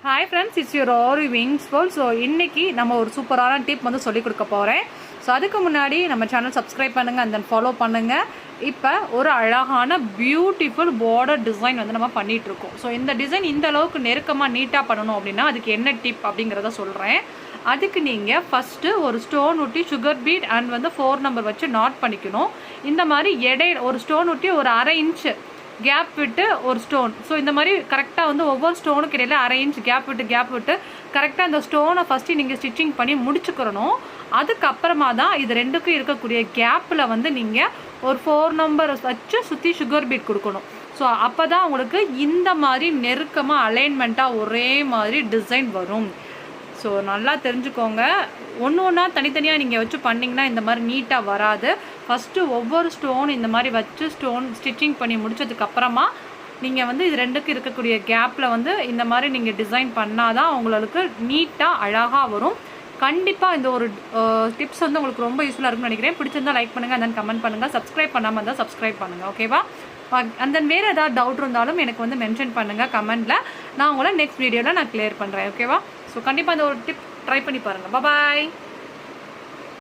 Hi friends, it's your Aariwingsworld. So இன்னைக்கு நம்ம ஒரு சூப்பரான டிப் வந்து சொல்லி கொடுக்க போறேன். ஸோ அதுக்கு முன்னாடி நம்ம சேனல் சப்ஸ்கிரைப் பண்ணுங்க and then ஃபாலோ பண்ணுங்க. இப்போ ஒரு அழகான பியூட்டிஃபுல் பார்டர் டிசைன் வந்து நம்ம பண்ணிட்டு இருக்கோம். ஸோ இந்த டிசைன் இந்த அளவுக்கு நெருக்கமாக நீட்டாக பண்ணணும் அப்படின்னா அதுக்கு என்ன டிப் அப்படிங்கிறத சொல்கிறேன். அதுக்கு நீங்கள் ஃபஸ்ட்டு ஒரு stone Ooty sugar beat and வந்து 4 நம்பர் வச்சு நாட் பண்ணிக்கணும். இந்த மாதிரி இடையில ஒரு ஸ்டோன் ஊட்டி ஒரு 1/2 இன்ச்சு கேப் விட்டு ஒரு ஸ்டோன். ஸோ இந்த மாதிரி கரெக்டாக வந்து ஒவ்வொரு ஸ்டோனுக்கு இடையில 1/2 இன்ச் கேப் விட்டு கரெக்டாக இந்த ஸ்டோனை ஃபஸ்ட்டு நீங்கள் ஸ்டிச்சிங் பண்ணி முடிச்சுக்கிறணும். அதுக்கப்புறமா தான் இது ரெண்டுக்கும் இருக்கக்கூடிய கேப்பில் வந்து நீங்கள் ஒரு 4 நம்பர் வச்சு சுற்றி சுகர் பீட் கொடுக்கணும். ஸோ அப்போ தான் உங்களுக்கு இந்த மாதிரி நெருக்கமாக அலைன்மெண்ட்டாக ஒரே மாதிரி டிசைன் வரும். ஸோ நல்லா தெரிஞ்சுக்கோங்க. ஒன்று ஒன்றா தனித்தனியாக நீங்கள் வச்சு பண்ணிங்கன்னா இந்த மாதிரி நீட்டாக வராது. ஃபஸ்ட்டு ஒவ்வொரு ஸ்டோன் இந்த மாதிரி வச்சு ஸ்டோன் ஸ்டிச்சிங் பண்ணி முடித்ததுக்கப்புறமா நீங்கள் வந்து இது ரெண்டுக்கு இருக்கக்கூடிய கேப்பில் வந்து இந்த மாதிரி நீங்கள் டிசைன் பண்ணால் தான் உங்களுக்கு நீட்டாக அழகாக வரும். கண்டிப்பாக இந்த ஒரு டிப்ஸ் வந்து உங்களுக்கு ரொம்ப யூஸ்ஃபுல்லாக இருக்குன்னு நினைக்கிறேன். பிடிச்சிருந்தால் லைக் பண்ணுங்கள் and then கமெண்ட் பண்ணுங்கள். சப்ஸ்கிரைப் பண்ணாமல் இருந்தால் சப்ஸ்கிரைப் பண்ணுங்கள். ஓகேவா? அண்ட் தென் வேறு ஏதாவது டவுட் இருந்தாலும் எனக்கு வந்து மென்ஷன் பண்ணுங்கள் கமெண்ட்டில். நான் உங்களை நெக்ஸ்ட் வீடியோவில் நான் கிளியர் பண்ணுறேன். ஓகேவா? ஸோ கண்டிப்பாக இந்த ஒரு டிப் ட்ரை பண்ணி பாருங்கள். பாய்.